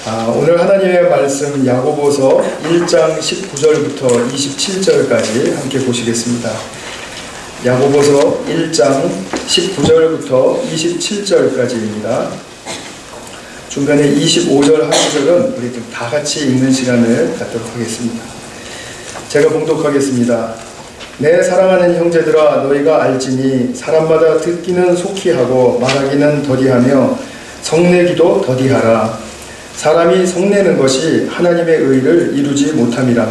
오늘 하나님의 말씀 야고보서 1장 19절부터 27절까지 함께 보시겠습니다. 야고보서 1장 19절부터 27절까지입니다. 중간에 25절 한 구절은 우리 좀 다 같이 읽는 시간을 갖도록 하겠습니다. 제가 봉독하겠습니다. 내 사랑하는 형제들아, 너희가 알지니 사람마다 듣기는 속히 하고 말하기는 더디하며 성내기도 더디하라. 사람이 성내는 것이 하나님의 의를 이루지 못함이라.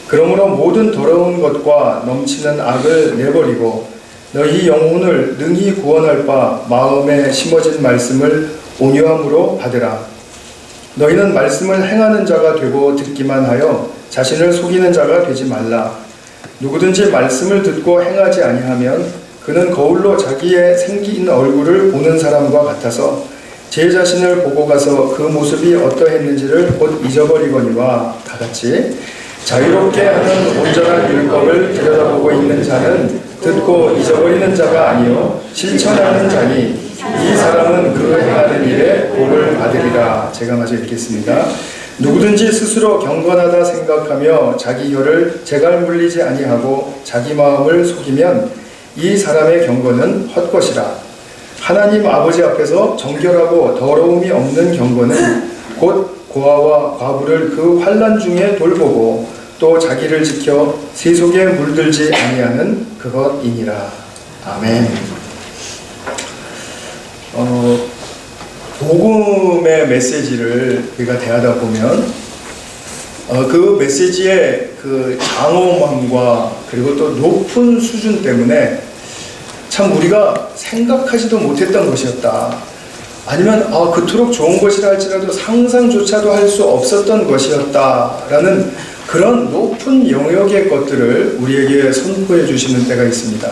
그러므로 모든 더러운 것과 넘치는 악을 내버리고 너희 영혼을 능히 구원할 바 마음에 심어진 말씀을 온유함으로 받으라. 너희는 말씀을 행하는 자가 되고 듣기만 하여 자신을 속이는 자가 되지 말라. 누구든지 말씀을 듣고 행하지 아니하면 그는 거울로 자기의 생긴 얼굴을 보는 사람과 같아서 제 자신을 보고 가서 그 모습이 어떠했는지를 곧 잊어버리거니와 다같이 자유롭게 하는 온전한 율법을 들여다보고 있는 자는 듣고 잊어버리는 자가 아니요 실천하는 자니 이 사람은 그 행하는 일에 복을 받으리라. 제가 마저 읽겠습니다. 누구든지 스스로 경건하다 생각하며 자기 혀를 재갈 물리지 아니하고 자기 마음을 속이면 이 사람의 경건은 헛것이라. 하나님 아버지 앞에서 정결하고 더러움이 없는 경건은 곧 고아와 과부를 그 환난 중에 돌보고 또 자기를 지켜 세속에 물들지 아니하는 그것이니라. 아멘. 복음의 메시지를 우리가 대하다 보면 그 메시지의 그 장엄함과 그리고 또 높은 수준 때문에 참 우리가 생각하지도 못했던 것이었다. 아니면 그토록 좋은 것이라 할지라도 상상조차도 할 수 없었던 것이었다라는 그런 높은 영역의 것들을 우리에게 선포해 주시는 때가 있습니다.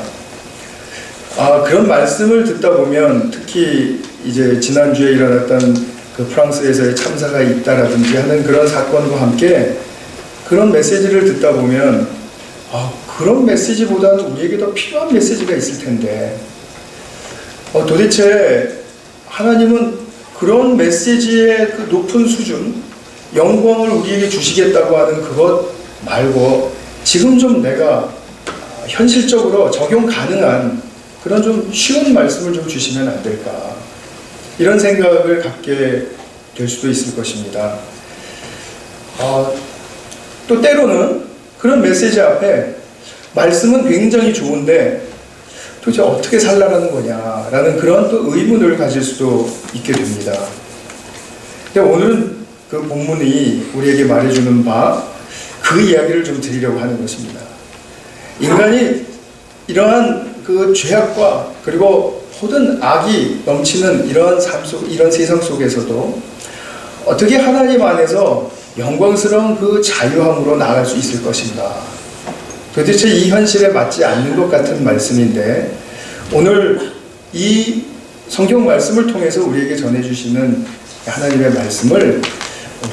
그런 말씀을 듣다 보면 특히 이제 지난주에 일어났던 그 프랑스에서의 참사가 있다라든지 하는 그런 사건과 함께 그런 메시지를 듣다 보면 그런 메시지보다는 우리에게 더 필요한 메시지가 있을 텐데 도대체 하나님은 그런 메시지의 그 높은 수준, 영광을 우리에게 주시겠다고 하는 그것 말고 지금 좀 내가 현실적으로 적용 가능한 그런 좀 쉬운 말씀을 좀 주시면 안 될까, 이런 생각을 갖게 될 수도 있을 것입니다. 또 때로는 그런 메시지 앞에 말씀은 굉장히 좋은데 도대체 어떻게 살라는 거냐라는 그런 또 의문을 가질 수도 있게 됩니다. 근데 오늘은 그 본문이 우리에게 말해주는 바 그 이야기를 좀 드리려고 하는 것입니다. 인간이 이러한 그 죄악과 그리고 모든 악이 넘치는 이런 이런 세상 속에서도 어떻게 하나님 안에서 영광스러운 그 자유함으로 나아갈 수 있을 것인가. 도대체 이 현실에 맞지 않는 것 같은 말씀인데 오늘 이 성경 말씀을 통해서 우리에게 전해주시는 하나님의 말씀을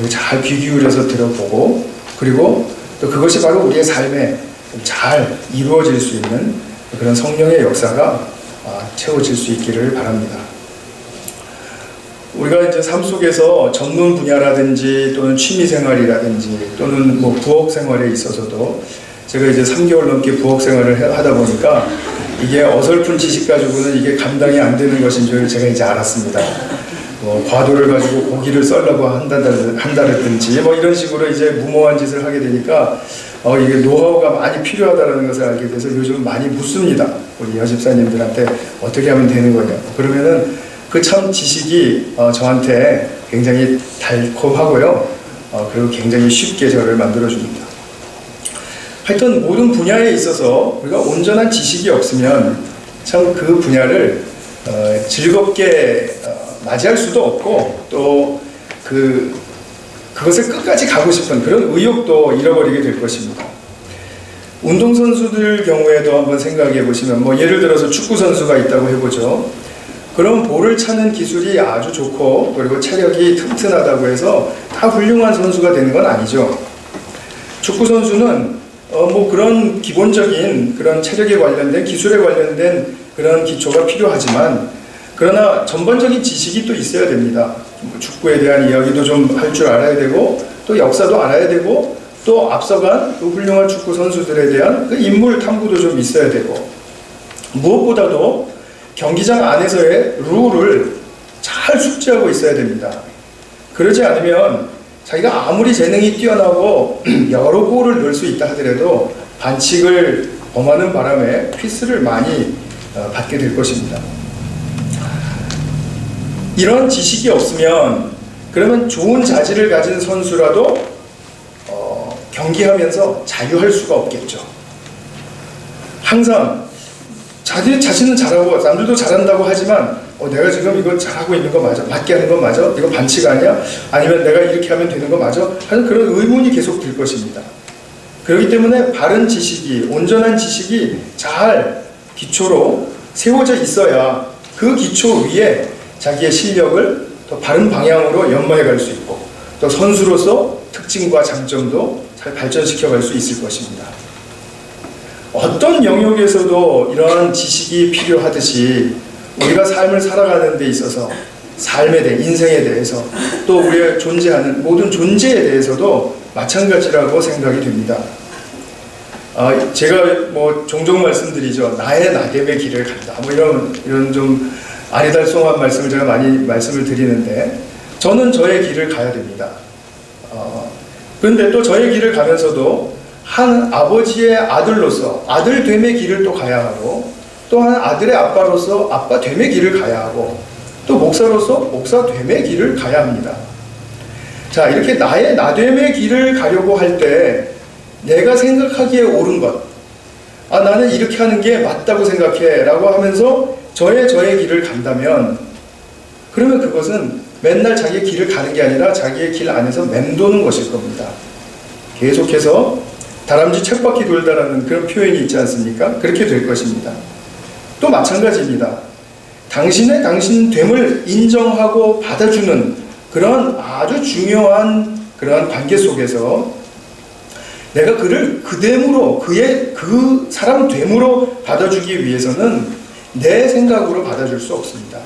우리 잘 귀 기울여서 들어보고 그리고 또 그것이 바로 우리의 삶에 잘 이루어질 수 있는 그런 성령의 역사가 채워질 수 있기를 바랍니다. 우리가 이제 삶 속에서 전문 분야라든지 또는 취미 생활이라든지 또는 뭐 부엌 생활에 있어서도 제가 이제 3개월 넘게 부엌 생활을 하다 보니까 이게 어설픈 지식 가지고는 이게 감당이 안 되는 것인 줄 제가 이제 알았습니다. 과도를 가지고 고기를 썰려고 한다든지 뭐 이런 식으로 이제 무모한 짓을 하게 되니까 이게 노하우가 많이 필요하다는 것을 알게 돼서 요즘 많이 묻습니다. 우리 여집사님들한테 어떻게 하면 되는 거냐. 그러면은 그 참 지식이 저한테 굉장히 달콤하고요. 그리고 굉장히 쉽게 저를 만들어줍니다. 하여튼 모든 분야에 있어서 우리가 온전한 지식이 없으면 참 그 분야를 즐겁게 맞이할 수도 없고 또 그것을 끝까지 가고 싶은 그런 의욕도 잃어버리게 될 것입니다. 운동선수들 경우에도 한번 생각해 보시면 뭐 예를 들어서 축구선수가 있다고 해보죠. 그럼 볼을 차는 기술이 아주 좋고 그리고 체력이 튼튼하다고 해서 다 훌륭한 선수가 되는 건 아니죠. 축구선수는 뭐 그런 기본적인 그런 체력에 관련된 기술에 관련된 그런 기초가 필요하지만 그러나 전반적인 지식이 또 있어야 됩니다. 축구에 대한 이야기도 좀 할 줄 알아야 되고, 또 역사도 알아야 되고, 또 앞서간 그 훌륭한 축구 선수들에 대한 그 인물 탐구도 좀 있어야 되고, 무엇보다도 경기장 안에서의 룰을 잘 숙지하고 있어야 됩니다. 그러지 않으면 자기가 아무리 재능이 뛰어나고 여러 골을 넣을 수 있다 하더라도 반칙을 범하는 바람에 피스를 많이 받게 될 것입니다. 이런 지식이 없으면 그러면 좋은 자질을 가진 선수라도 경기하면서 자유할 수가 없겠죠. 항상 자신은 잘하고 남들도 잘한다고 하지만 내가 지금 이거 잘하고 있는 거 맞아? 맞게 하는 거 맞아? 이거 반칙 아니야? 아니면 내가 이렇게 하면 되는 거 맞아? 하는 그런 의문이 계속 들 것입니다. 그렇기 때문에 바른 지식이, 온전한 지식이 잘 기초로 세워져 있어야 그 기초 위에 자기의 실력을 더 바른 방향으로 연마해 갈 수 있고, 또 선수로서 특징과 장점도 잘 발전시켜 갈 수 있을 것입니다. 어떤 영역에서도 이러한 지식이 필요하듯이 우리가 삶을 살아가는 데 있어서 삶에 대해, 인생에 대해서, 또 우리가 존재하는 모든 존재에 대해서도 마찬가지라고 생각이 됩니다. 제가 종종 말씀드리죠. 나의 나됨의 길을 간다. 이런 좀 아리달송한 말씀을 제가 많이 말씀을 드리는데, 저는 저의 길을 가야 됩니다. 그런데 또 저의 길을 가면서도 한 아버지의 아들로서 아들됨의 길을 또 가야 하고, 또 한 아들의 아빠로서 아빠됨의 길을 가야 하고, 또 목사로서 목사됨의 길을 가야 합니다. 자, 이렇게 나의 나됨의 길을 가려고 할 때 내가 생각하기에 옳은 것, 나는 이렇게 하는 게 맞다고 생각해 라고 하면서 저의 길을 간다면, 그러면 그것은 맨날 자기의 길을 가는 게 아니라 자기의 길 안에서 맴도는 것일 겁니다. 계속해서 다람쥐 쳇바퀴 돌다라는 그런 표현이 있지 않습니까? 그렇게 될 것입니다. 또 마찬가지입니다. 당신의 당신됨을 인정하고 받아주는 그런 아주 중요한 그런 관계 속에서 내가 그를 그됨으로, 그 사람됨으로 받아주기 위해서는 내 생각으로 받아줄 수 없습니다.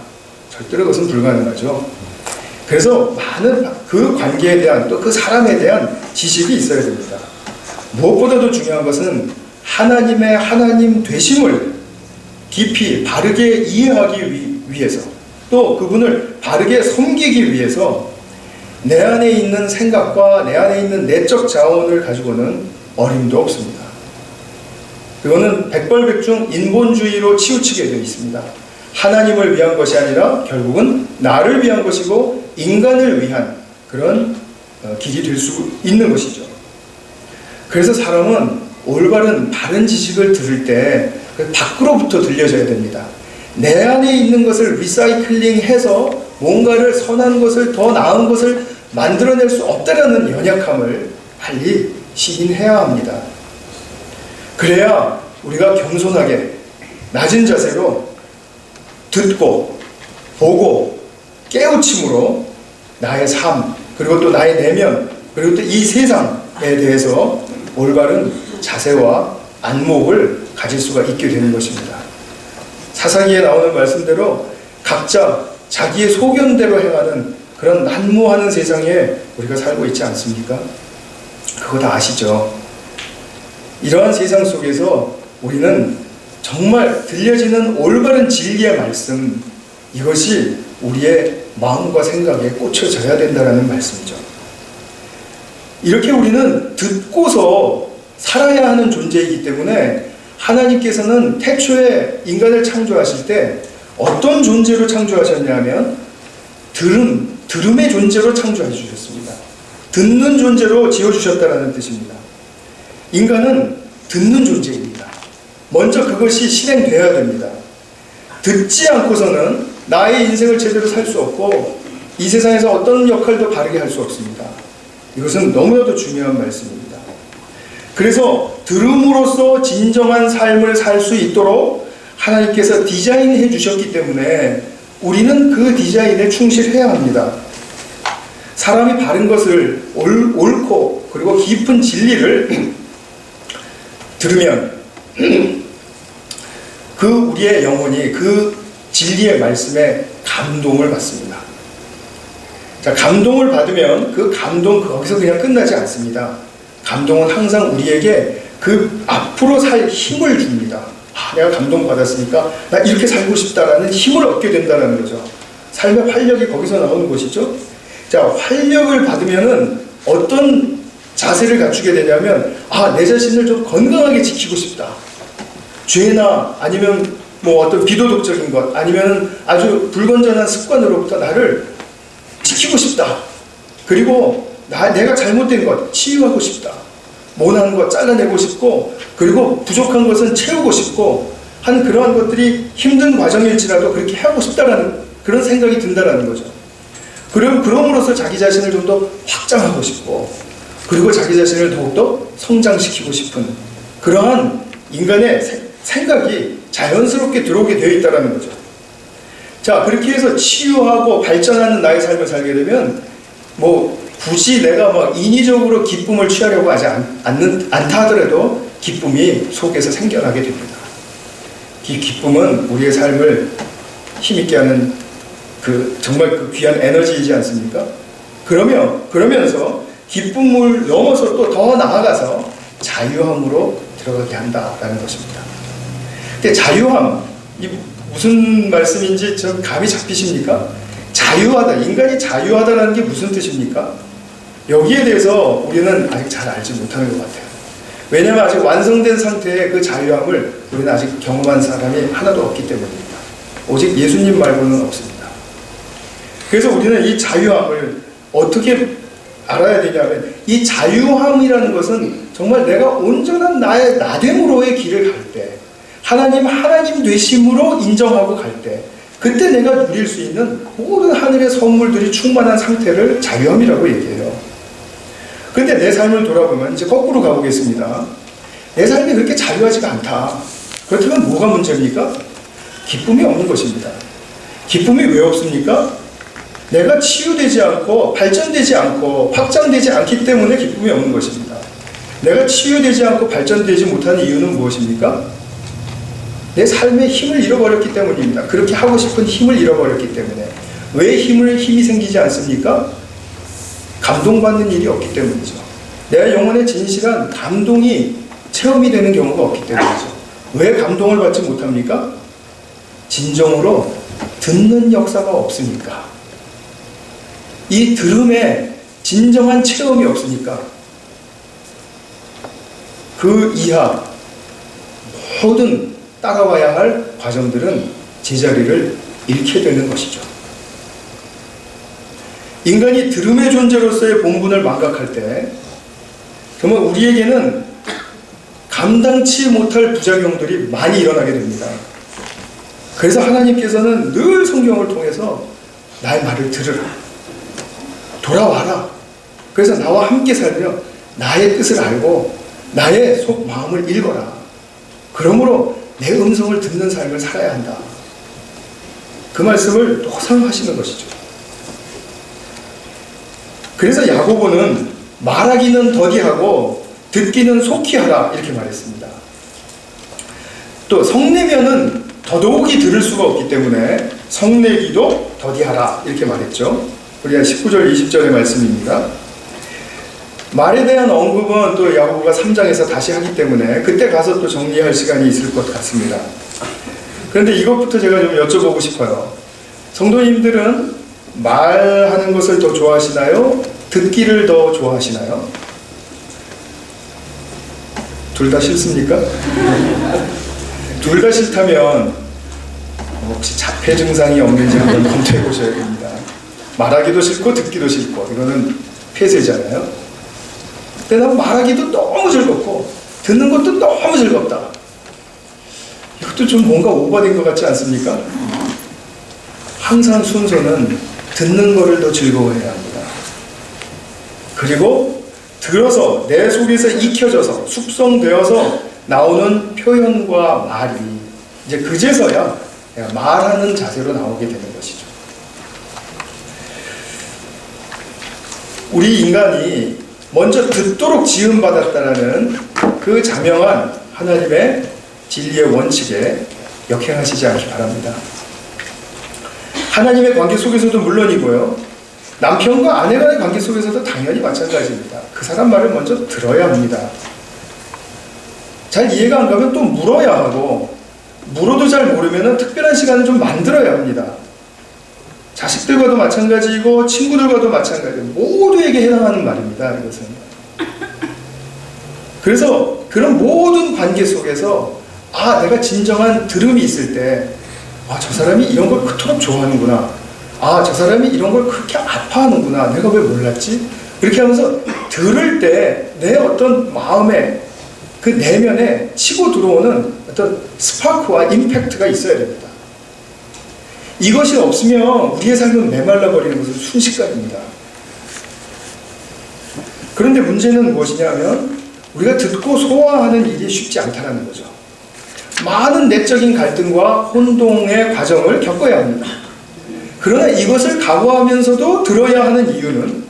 절대로 그것은 불가능하죠. 그래서 많은 그 관계에 대한, 또 그 사람에 대한 지식이 있어야 됩니다. 무엇보다도 중요한 것은 하나님의 하나님 되심을 깊이 바르게 이해하기 위해서, 또 그분을 바르게 섬기기 위해서 내 안에 있는 생각과 내 안에 있는 내적 자원을 가지고는 어림도 없습니다. 그거는 백발백중 인본주의로 치우치게 되어 있습니다. 하나님을 위한 것이 아니라 결국은 나를 위한 것이고 인간을 위한 그런 길이 될 수 있는 것이죠. 그래서 사람은 올바른 바른 지식을 들을 때 밖으로부터 들려져야 됩니다. 내 안에 있는 것을 리사이클링해서 뭔가를 선한 것을, 더 나은 것을 만들어낼 수 없다라는 연약함을 빨리 시인해야 합니다. 그래야 우리가 겸손하게 낮은 자세로 듣고 보고 깨우침으로 나의 삶, 그리고 또 나의 내면, 그리고 또 이 세상에 대해서 올바른 자세와 안목을 가질 수가 있게 되는 것입니다. 사사기에 나오는 말씀대로 각자 자기의 소견대로 행하는 그런 난무하는 세상에 우리가 살고 있지 않습니까? 그거 다 아시죠? 이러한 세상 속에서 우리는 정말 들려지는 올바른 진리의 말씀, 이것이 우리의 마음과 생각에 꽂혀져야 된다는 말씀이죠. 이렇게 우리는 듣고서 살아야 하는 존재이기 때문에 하나님께서는 태초에 인간을 창조하실 때 어떤 존재로 창조하셨냐면 들음의 존재로 창조해 주셨습니다. 듣는 존재로 지어주셨다는 뜻입니다. 인간은 듣는 존재입니다. 먼저 그것이 실행되어야 됩니다. 듣지 않고서는 나의 인생을 제대로 살 수 없고 이 세상에서 어떤 역할도 바르게 할 수 없습니다. 이것은 너무나도 중요한 말씀입니다. 그래서 들음으로써 진정한 삶을 살 수 있도록 하나님께서 디자인해 주셨기 때문에 우리는 그 디자인에 충실해야 합니다. 사람이 바른 것을 옳고 그리고 깊은 진리를 들으면 그 우리의 영혼이 그 진리의 말씀에 감동을 받습니다. 자, 감동을 받으면 그 감동 거기서 그냥 끝나지 않습니다. 감동은 항상 우리에게 그 앞으로 살 힘을 줍니다. 내가 감동받았으니까 나 이렇게 살고 싶다라는 힘을 얻게 된다는 거죠. 삶의 활력이 거기서 나오는 것이죠. 자, 활력을 받으면은 어떤 자세를 갖추게 되냐면, 내 자신을 좀 건강하게 지키고 싶다. 죄나 아니면 뭐 어떤 비도덕적인 것, 아니면 아주 불건전한 습관으로부터 나를 지키고 싶다. 그리고 내가 잘못된 것 치유하고 싶다. 모난 것 잘라내고 싶고, 그리고 부족한 것은 채우고 싶고 한 그러한 것들이 힘든 과정일지라도 그렇게 하고 싶다라는 그런 생각이 든다라는 거죠. 그럼으로써 자기 자신을 좀 더 확장하고 싶고, 그리고 자기 자신을 더욱더 성장시키고 싶은 그러한 인간의 생각이 자연스럽게 들어오게 되어 있다는 거죠. 자, 그렇게 해서 치유하고 발전하는 나의 삶을 살게 되면 뭐 굳이 내가 막 인위적으로 기쁨을 취하려고 하지 않다 하더라도 기쁨이 속에서 생겨나게 됩니다. 이 기쁨은 우리의 삶을 힘있게 하는 정말 그 귀한 에너지이지 않습니까? 그러면서 기쁨을 넘어서 또 더 나아가서 자유함으로 들어가게 한다라는 것입니다. 근데 자유함, 이 무슨 말씀인지 좀 감이 잡히십니까? 자유하다, 인간이 자유하다는 게 무슨 뜻입니까? 여기에 대해서 우리는 아직 잘 알지 못하는 것 같아요. 왜냐하면 아직 완성된 상태의 그 자유함을 우리는 아직 경험한 사람이 하나도 없기 때문입니다. 오직 예수님 말고는 없습니다. 그래서 우리는 이 자유함을 어떻게 알아야 되냐면, 이 자유함이라는 것은 정말 내가 온전한 나의 나됨으로의 길을 갈 때, 하나님 되심으로 인정하고 갈 때, 그때 내가 누릴 수 있는 모든 하늘의 선물들이 충만한 상태를 자유함이라고 얘기해요. 그런데 내 삶을 돌아보면 이제 거꾸로 가보겠습니다. 내 삶이 그렇게 자유하지가 않다. 그렇다면 뭐가 문제입니까? 기쁨이 없는 것입니다. 기쁨이 왜 없습니까? 내가 치유되지 않고 발전되지 않고 확장되지 않기 때문에 기쁨이 없는 것입니다. 내가 치유되지 않고 발전되지 못하는 이유는 무엇입니까? 내 삶의 힘을 잃어버렸기 때문입니다. 그렇게 하고 싶은 힘을 잃어버렸기 때문에. 왜 힘이 생기지 않습니까? 감동받는 일이 없기 때문이죠. 내 영혼의 진실한 감동이 체험이 되는 경우가 없기 때문이죠. 왜 감동을 받지 못합니까? 진정으로 듣는 역사가 없으니까. 이 들음에 진정한 체험이 없으니까 그 이하 모든 따라와야 할 과정들은 제자리를 잃게 되는 것이죠. 인간이 들음의 존재로서의 본분을 망각할 때 정말 우리에게는 감당치 못할 부작용들이 많이 일어나게 됩니다. 그래서 하나님께서는 늘 성경을 통해서 나의 말을 들으라, 돌아와라. 그래서 나와 함께 살며 나의 뜻을 알고 나의 속 마음을 읽어라. 그러므로 내 음성을 듣는 삶을 살아야 한다. 그 말씀을 노상하시는 것이죠. 그래서 야고보는 말하기는 더디하고 듣기는 속히 하라 이렇게 말했습니다. 또 성내면은 더더욱이 들을 수가 없기 때문에 성내기도 더디하라 이렇게 말했죠. 우리가 19절 20절의 말씀입니다. 말에 대한 언급은 또 야고보가 3장에서 다시 하기 때문에 그때 가서 또 정리할 시간이 있을 것 같습니다. 그런데 이것부터 제가 좀 여쭤보고 싶어요. 성도님들은 말하는 것을 더 좋아하시나요? 듣기를 더 좋아하시나요? 둘 다 싫습니까? 둘 다 싫다면 혹시 자폐 증상이 없는지 한번 검토해 보셔야 됩니다. 말하기도 싫고 듣기도 싫고 이거는 폐쇄잖아요. 근데 난 말하기도 너무 즐겁고 듣는 것도 너무 즐겁다. 이것도 좀 뭔가 오버된 것 같지 않습니까? 항상 순서는 듣는 거를 더 즐거워해야 합니다. 그리고 들어서 내 속에서 익혀져서 숙성되어서 나오는 표현과 말이 이제 그제서야 말하는 자세로 나오게 되는 것이죠. 우리 인간이 먼저 듣도록 지음받았다라는 그 자명한 하나님의 진리의 원칙에 역행하시지 않기 바랍니다. 하나님의 관계 속에서도 물론이고요. 남편과 아내간의 관계 속에서도 당연히 마찬가지입니다. 그 사람 말을 먼저 들어야 합니다. 잘 이해가 안 가면 또 물어야 하고, 물어도 잘 모르면 특별한 시간을 좀 만들어야 합니다. 자식들과도 마찬가지고 친구들과도 마찬가지고 모두에게 해당하는 말입니다. 이것은. 그래서 그런 모든 관계 속에서 내가 진정한 들음이 있을 때 저 사람이 이런 걸 그토록 좋아하는구나. 저 사람이 이런 걸 그렇게 아파하는구나. 내가 왜 몰랐지? 그렇게 하면서 들을 때 내 어떤 마음에 그 내면에 치고 들어오는 어떤 스파크와 임팩트가 있어야 됩니다. 이것이 없으면 우리의 삶은 메말라 버리는 것은 순식간입니다. 그런데 문제는 무엇이냐면 우리가 듣고 소화하는 일이 쉽지 않다는 거죠. 많은 내적인 갈등과 혼동의 과정을 겪어야 합니다. 그러나 이것을 각오하면서도 들어야 하는 이유는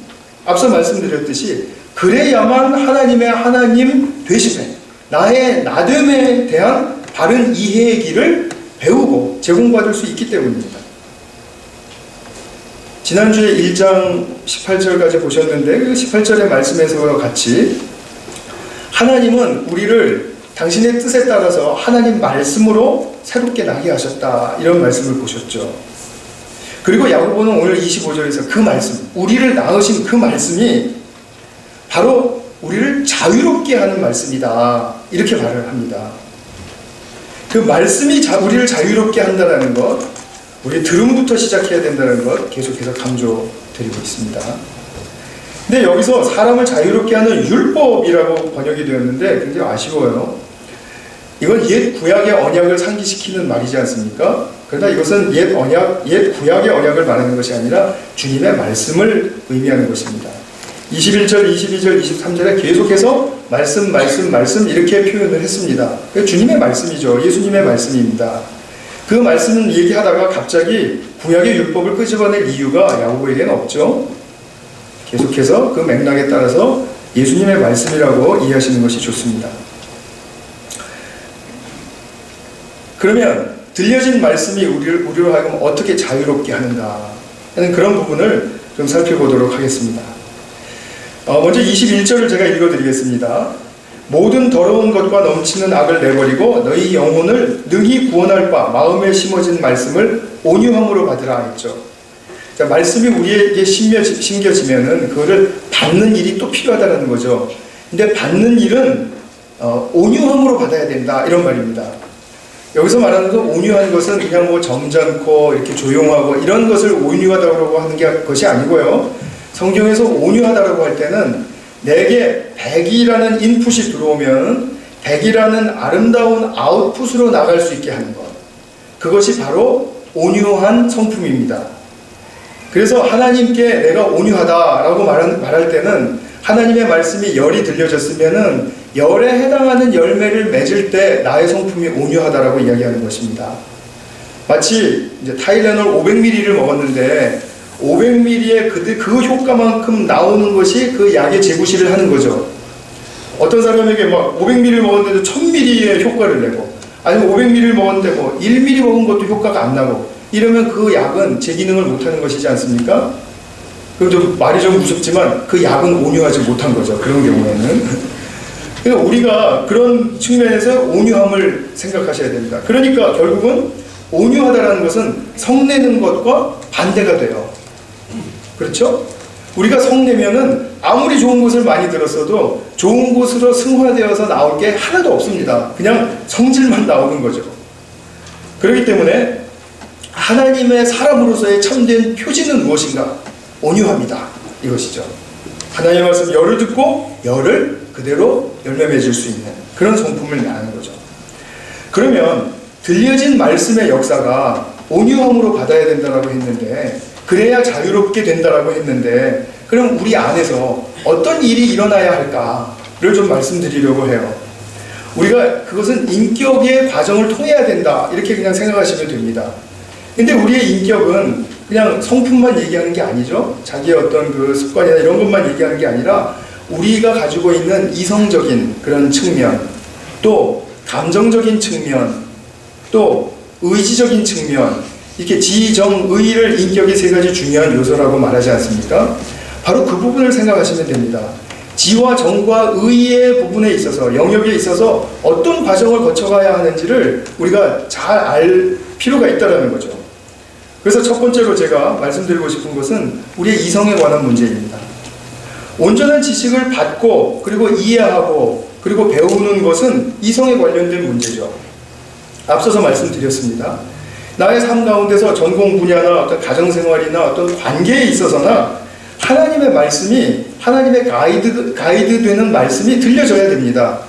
앞서 말씀드렸듯이 그래야만 하나님의 하나님 되심에, 나의 나됨에 대한 바른 이해의 길을 배우고 제공받을 수 있기 때문입니다. 지난주에 1장 18절까지 보셨는데 그 18절의 말씀에서와 같이 하나님은 우리를 당신의 뜻에 따라서 하나님 말씀으로 새롭게 나게 하셨다, 이런 말씀을 보셨죠. 그리고 야고보는 오늘 25절에서 그 말씀, 우리를 낳으신 그 말씀이 바로 우리를 자유롭게 하는 말씀이다, 이렇게 말을 합니다. 그 말씀이 우리를 자유롭게 한다는 것, 우리 들음부터 시작해야 된다는 것 계속해서 강조드리고 있습니다. 근데 여기서 사람을 자유롭게 하는 율법이라고 번역이 되었는데 굉장히 아쉬워요. 이건 옛 구약의 언약을 상기시키는 말이지 않습니까? 그러나 이것은 옛 구약의 언약을 말하는 것이 아니라 주님의 말씀을 의미하는 것입니다. 21절, 22절, 23절에 계속해서 말씀 이렇게 표현을 했습니다. 주님의 말씀이죠. 예수님의 말씀입니다. 그 말씀을 얘기하다가 갑자기 구약의 율법을 끄집어낼 이유가 야고보에게는 없죠. 계속해서 그 맥락에 따라서 예수님의 말씀이라고 이해하시는 것이 좋습니다. 그러면 들려진 말씀이 우리로 하여금 어떻게 자유롭게 하는가 하는 그런 부분을 좀 살펴보도록 하겠습니다. 먼저 21절을 제가 읽어드리겠습니다. 모든 더러운 것과 넘치는 악을 내버리고 너희 영혼을 능히 구원할 바 마음에 심어진 말씀을 온유함으로 받으라 했죠. 자, 말씀이 우리에게 심겨지면은 그거를 받는 일이 또 필요하다는 거죠. 근데 받는 일은 온유함으로 받아야 된다, 이런 말입니다. 여기서 말하는 온유한 것은 그냥 뭐 점잖고 이렇게 조용하고 이런 것을 온유하다고 하는 것이 아니고요. 성경에서 온유하다라고 할 때는 내게 100이라는 인풋이 들어오면 100이라는 아름다운 아웃풋으로 나갈 수 있게 하는 것. 그것이 바로 온유한 성품입니다. 그래서 하나님께 내가 온유하다라고 말할 때는 하나님의 말씀이 열이 들려졌으면은 열에 해당하는 열매를 맺을 때 나의 성품이 온유하다라고 이야기하는 것입니다. 마치 이제 타일레놀 500ml를 먹었는데 500ml의 그 효과만큼 나오는 것이 그 약의 재구시를 하는 거죠. 어떤 사람에게 막 500ml를 먹었는데도 1000ml의 효과를 내고, 아니면 500ml를 먹었는데 뭐 1ml 먹은 것도 효과가 안 나고, 이러면 그 약은 제 기능을 못하는 것이지 않습니까? 그럼 말이 좀 무섭지만 그 약은 온유하지 못한 거죠. 그런 경우에는. 그러니까 우리가 그런 측면에서 온유함을 생각하셔야 됩니다. 그러니까 결국은 온유하다라는 것은 성내는 것과 반대가 돼요. 그렇죠? 우리가 성내면은 아무리 좋은 것을 많이 들었어도 좋은 곳으로 승화되어서 나올 게 하나도 없습니다. 그냥 성질만 나오는 거죠. 그렇기 때문에 하나님의 사람으로서의 참된 표지는 무엇인가? 온유합니다. 이것이죠. 하나님의 말씀 열을 듣고 열을 그대로 열매 맺을 수 있는 그런 성품을 말하는 거죠. 그러면 들려진 말씀의 역사가 온유함으로 받아야 된다라고 했는데, 그래야 자유롭게 된다라고 했는데, 그럼 우리 안에서 어떤 일이 일어나야 할까를 좀 말씀드리려고 해요. 우리가 그것은 인격의 과정을 통해야 된다, 이렇게 그냥 생각하시면 됩니다. 근데 우리의 인격은 그냥 성품만 얘기하는 게 아니죠. 자기의 어떤 그 습관이나 이런 것만 얘기하는 게 아니라 우리가 가지고 있는 이성적인 그런 측면, 또 감정적인 측면, 또 의지적인 측면, 이렇게 지정의를 인격의 세 가지 중요한 요소라고 말하지 않습니까? 바로 그 부분을 생각하시면 됩니다. 지와 정과 의의 부분에 있어서, 영역에 있어서 어떤 과정을 거쳐가야 하는지를 우리가 잘 알 필요가 있다는 거죠. 그래서 첫 번째로 제가 말씀드리고 싶은 것은 우리의 이성에 관한 문제입니다. 온전한 지식을 받고 그리고 이해하고 그리고 배우는 것은 이성에 관련된 문제죠. 앞서서 말씀드렸습니다. 나의 삶 가운데서 전공 분야나 어떤 가정생활이나 어떤 관계에 있어서나 하나님의 말씀이, 하나님의 가이드 되는 말씀이 들려져야 됩니다.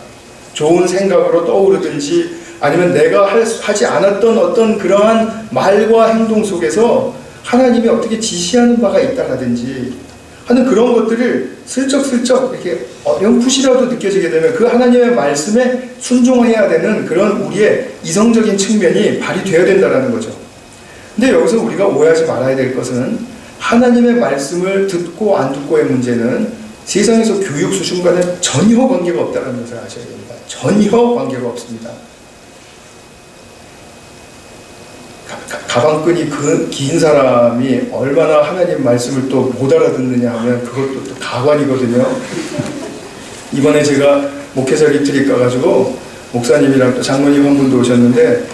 좋은 생각으로 떠오르든지 아니면 내가 하지 않았던 어떤 그러한 말과 행동 속에서 하나님이 어떻게 지시하는 바가 있다라든지 하는 그런 것들을 슬쩍슬쩍 이렇게 어렴풋이라도 느껴지게 되면 그 하나님의 말씀에 순종해야 되는 그런 우리의 이성적인 측면이 발휘되어야 된다는 거죠. 근데 여기서 우리가 오해하지 말아야 될 것은 하나님의 말씀을 듣고 안 듣고의 문제는 세상에서 교육 수준과는 전혀 관계가 없다는 것을 아셔야 됩니다. 전혀 관계가 없습니다. 가방끈이 긴 사람이 얼마나 하나님 말씀을 또 못 알아듣느냐 하면 그것도 또 가관이거든요. 이번에 제가 목회자 리트릿 가가지고 목사님이랑 또 장로님 한 분도 오셨는데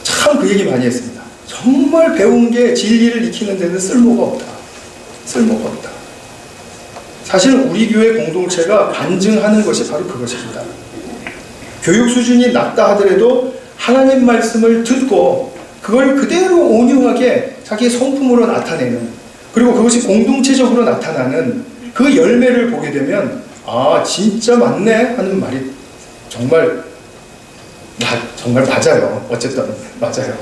참 그 얘기 많이 했습니다. 정말 배운 게 진리를 익히는 데는 쓸모가 없다. 쓸모가 없다. 사실 우리 교회 공동체가 반증하는 것이 바로 그것입니다. 교육 수준이 낮다 하더라도 하나님 말씀을 듣고 그걸 그대로 온유하게 자기의 성품으로 나타내는, 그리고 그것이 공동체적으로 나타나는 그 열매를 보게 되면 아 진짜 맞네 하는 말이 정말 맞아요. 어쨌든 맞아요.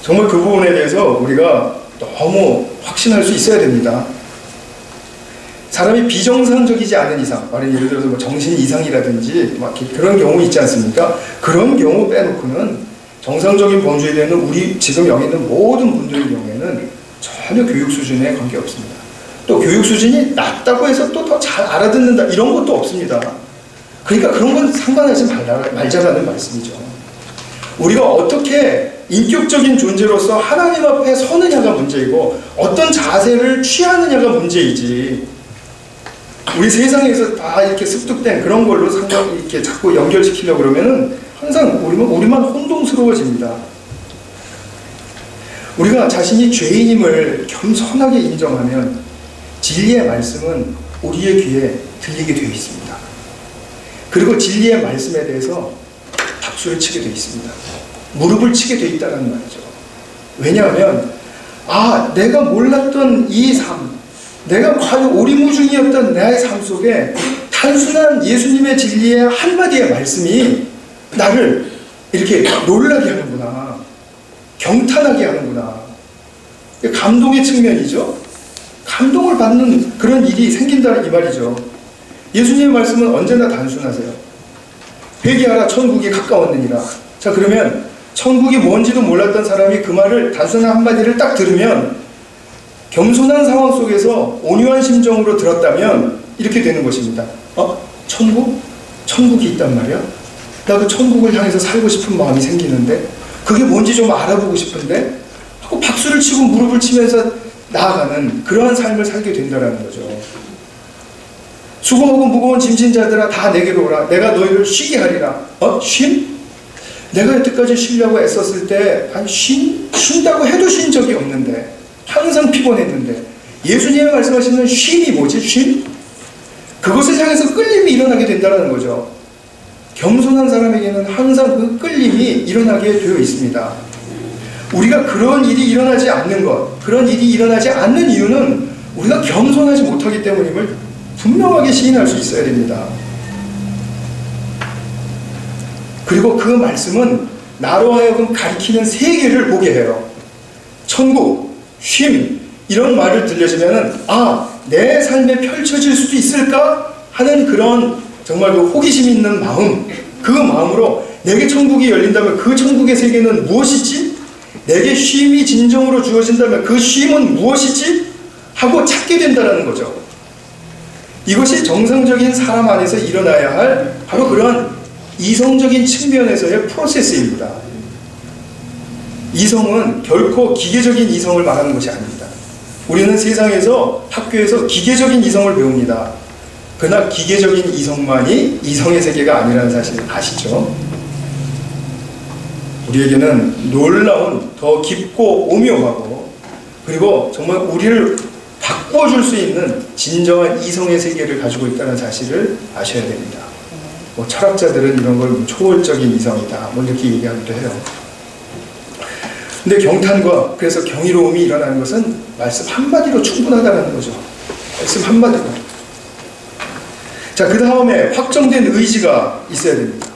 정말 그 부분에 대해서 우리가 너무 확신할 수 있어야 됩니다. 사람이 비정상적이지 않은 이상, 예를 들어서 뭐 정신 이상이라든지 막 그런 경우 있지 않습니까? 그런 경우 빼놓고는 정상적인 범주에 되는 우리 지금 여기 있는 모든 분들의 경우에는 전혀 교육 수준에 관계없습니다. 또 교육 수준이 낮다고 해서 또 더 잘 알아듣는다 이런 것도 없습니다. 그러니까 그런 건 상관하지 말자라는 말씀이죠. 우리가 어떻게 인격적인 존재로서 하나님 앞에 서느냐가 문제이고 어떤 자세를 취하느냐가 문제이지, 우리 세상에서 다 이렇게 습득된 그런 걸로 이렇게 자꾸 연결시키려고 그러면은 항상 우리만 혼동스러워집니다. 우리가 자신이 죄인임을 겸손하게 인정하면 진리의 말씀은 우리의 귀에 들리게 되어 있습니다. 그리고 진리의 말씀에 대해서 박수를 치게 되어 있습니다. 무릎을 치게 되어 있다는 말이죠. 왜냐하면 내가 몰랐던 이 삶, 내가 과연 오리무중이었던 나의 삶 속에 단순한 예수님의 진리의 한마디의 말씀이 나를 이렇게 놀라게 하는구나, 경탄하게 하는구나. 감동의 측면이죠. 감동을 받는 그런 일이 생긴다는 이 말이죠. 예수님의 말씀은 언제나 단순하세요. 회개하라 천국이 가까웠느니라. 자, 그러면 천국이 뭔지도 몰랐던 사람이 그 말을, 단순한 한마디를 딱 들으면 겸손한 상황 속에서 온유한 심정으로 들었다면 이렇게 되는 것입니다. 천국? 천국이 있단 말이야? 나도 천국을 향해서 살고 싶은 마음이 생기는데, 그게 뭔지 좀 알아보고 싶은데 하고 박수를 치고 무릎을 치면서 나아가는 그러한 삶을 살게 된다는 거죠. 수고하고 무거운 짐진 자들아 다 내게로 오라. 내가 너희를 쉬게 하리라. 쉼? 내가 여태까지 쉬려고 애썼을 때 쉰다고 해도 쉰 적이 없는데, 항상 피곤했는데, 예수님이 말씀하시는 쉼이 뭐지? 쉼? 그것을 향해서 끌림이 일어나게 된다는 거죠. 겸손한 사람에게는 항상 그 끌림이 일어나게 되어 있습니다. 우리가 그런 일이 일어나지 않는 것, 그런 일이 일어나지 않는 이유는 우리가 겸손하지 못하기 때문임을 분명하게 시인할 수 있어야 됩니다. 그리고 그 말씀은 나로 하여금 가리키는 세계를 보게 해요. 천국, 쉼, 이런 말을 들려주면은 내 삶에 펼쳐질 수도 있을까 하는 그런 정말 그 호기심 있는 마음, 그 마음으로 내게 천국이 열린다면 그 천국의 세계는 무엇이지? 내게 쉼이 진정으로 주어진다면 그 쉼은 무엇이지? 하고 찾게 된다는 거죠. 이것이 정상적인 사람 안에서 일어나야 할 바로 그런 이성적인 측면에서의 프로세스입니다. 이성은 결코 기계적인 이성을 말하는 것이 아닙니다. 우리는 세상에서 학교에서 기계적인 이성을 배웁니다. 그러나 기계적인 이성만이 이성의 세계가 아니라는 사실을 아시죠? 우리에게는 놀라운 더 깊고 오묘하고 그리고 정말 우리를 바꾸어 줄 수 있는 진정한 이성의 세계를 가지고 있다는 사실을 아셔야 됩니다. 뭐 철학자들은 이런 걸 초월적인 이성이다 뭐 이렇게 얘기하기도 해요. 근데 경탄과 그래서 경이로움이 일어나는 것은 말씀 한마디로 충분하다는 거죠. 말씀 한마디로. 자, 그 다음에 확정된 의지가 있어야 됩니다.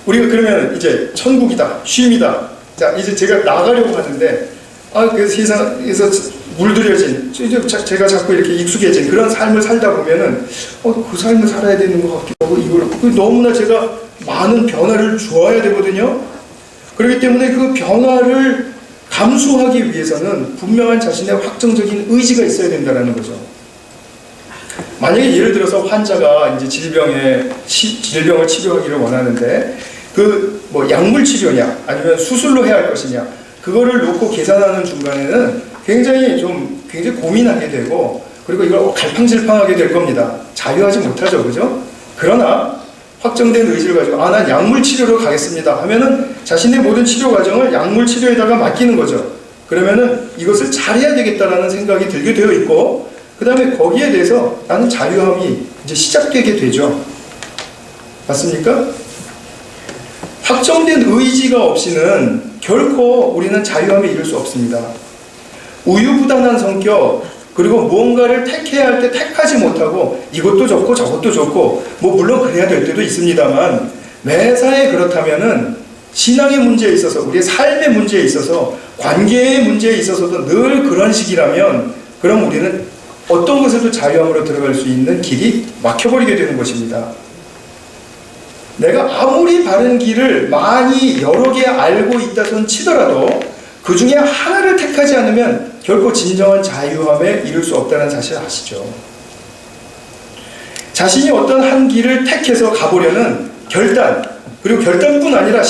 우리가 그러면 이제 천국이다, 쉼이다. 자, 이제 제가 나가려고 하는데, 그 세상에서 물들여진, 제가 자꾸 이렇게 익숙해진 그런 삶을 살다 보면은, 그 삶을 살아야 되는 것 같기도 하고, 이걸, 너무나 제가 많은 변화를 주어야 되거든요. 그렇기 때문에 그 변화를 감수하기 위해서는 분명한 자신의 확정적인 의지가 있어야 된다는 거죠. 만약에 예를 들어서 환자가 이제 질병을 치료하기를 원하는데 뭐 약물 치료냐 아니면 수술로 해야 할 것이냐 그거를 놓고 계산하는 중간에는 굉장히 고민하게 되고 그리고 이걸 갈팡질팡하게 될 겁니다. 자유하지 못하죠, 그죠? 그러나 확정된 의지를 가지고 난 약물 치료로 가겠습니다 하면은 자신의 모든 치료 과정을 약물 치료에다가 맡기는 거죠. 그러면은 이것을 잘해야 되겠다라는 생각이 들게 되어 있고 그 다음에 거기에 대해서 나는 자유함이 이제 시작되게 되죠. 맞습니까? 확정된 의지가 없이는 결코 우리는 자유함에 이를 수 없습니다. 우유부단한 성격, 그리고 무언가를 택해야 할 때 택하지 못하고 이것도 좋고 저것도 좋고 뭐 물론 그래야 될 때도 있습니다만 매사에 그렇다면은 신앙의 문제에 있어서 우리의 삶의 문제에 있어서 관계의 문제에 있어서도 늘 그런 식이라면 그럼 우리는 어떤 것에도 자유함으로 들어갈 수 있는 길이 막혀버리게 되는 것입니다. 내가 아무리 바른 길을 많이 여러 개 알고 있다 손 치더라도 그 중에 하나를 택하지 않으면 결코 진정한 자유함에 이룰 수 없다는 사실을 아시죠? 자신이 어떤 한 길을 택해서 가보려는 결단, 그리고 결단뿐 아니라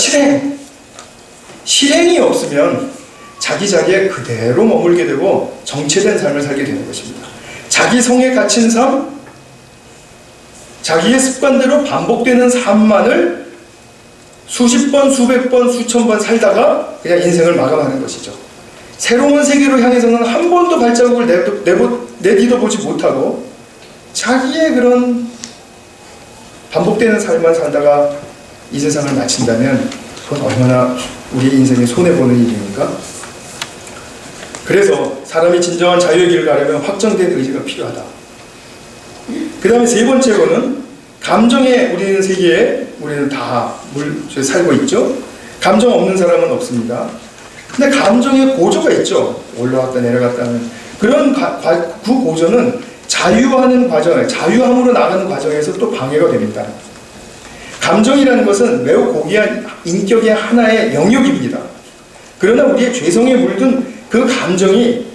실행이 없으면 자기 자기에 그대로 머물게 되고 정체된 삶을 살게 되는 것입니다. 자기 성에 갇힌 삶, 자기의 습관대로 반복되는 삶만을 수십 번, 수백 번, 수천 번 살다가 그냥 인생을 마감하는 것이죠. 새로운 세계로 향해서는 한 번도 발자국을 내디뎌 보지 못하고 자기의 그런 반복되는 삶만 살다가 이 세상을 마친다면 그건 얼마나 우리 인생에 손해보는 일입니까? 그래서 사람이 진정한 자유의 길을 가려면 확정된 의지가 필요하다. 그 다음에 세 번째로는 감정의 우리는 세계에 우리는 다 살고 있죠. 감정 없는 사람은 없습니다. 근데 감정의 고조가 있죠. 올라갔다 내려갔다 하는 그런 그 고조는 자유하는 과정, 자유함으로 나가는 과정에서 또 방해가 됩니다. 감정이라는 것은 매우 고귀한 인격의 하나의 영역입니다. 그러나 우리의 죄성에 물든 그 감정이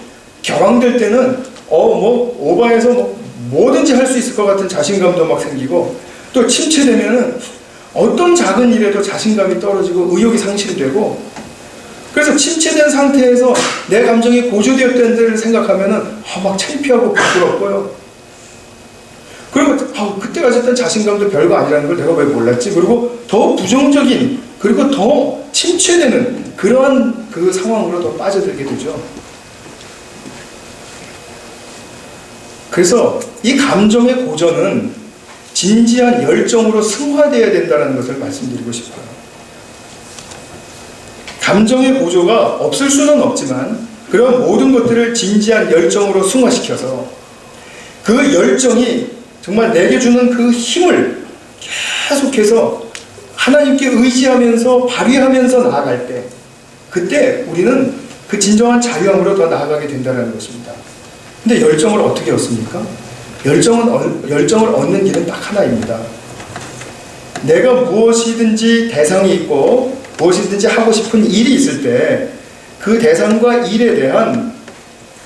격앙될 때는 오바해서 뭐든지 할 수 있을 것 같은 자신감도 막 생기고 또 침체되면은 어떤 작은 일에도 자신감이 떨어지고 의욕이 상실이 되고 그래서 침체된 상태에서 내 감정이 고조되었다는 데를 생각하면은 막 창피하고 부끄럽고요. 그리고 그때 가졌던 자신감도 별거 아니라는 걸 내가 왜 몰랐지? 그리고 더 부정적인 그리고 더 침체되는 그러한 그 상황으로 더 빠져들게 되죠. 그래서 이 감정의 고전은 진지한 열정으로 승화되어야 된다는 것을 말씀드리고 싶어요. 감정의 고조가 없을 수는 없지만 그런 모든 것들을 진지한 열정으로 승화시켜서 그 열정이 정말 내게 주는 그 힘을 계속해서 하나님께 의지하면서 발휘하면서 나아갈 때 그때 우리는 그 진정한 자유함으로 더 나아가게 된다는 것입니다. 근데 열정을 어떻게 얻습니까? 열정을 얻는 길은 딱 하나입니다. 내가 무엇이든지 대상이 있고 무엇이든지 하고 싶은 일이 있을 때 그 대상과 일에 대한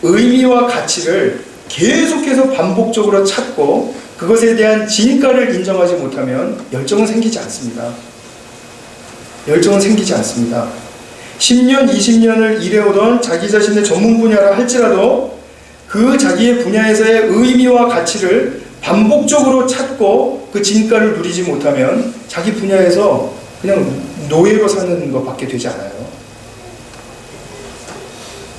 의미와 가치를 계속해서 반복적으로 찾고 그것에 대한 진가를 인정하지 못하면 열정은 생기지 않습니다. 열정은 생기지 않습니다. 10년, 20년을 일해오던 자기 자신의 전문 분야라 할지라도 그 자기의 분야에서의 의미와 가치를 반복적으로 찾고 그 진가를 누리지 못하면 자기 분야에서 그냥 노예로 사는 것밖에 되지 않아요.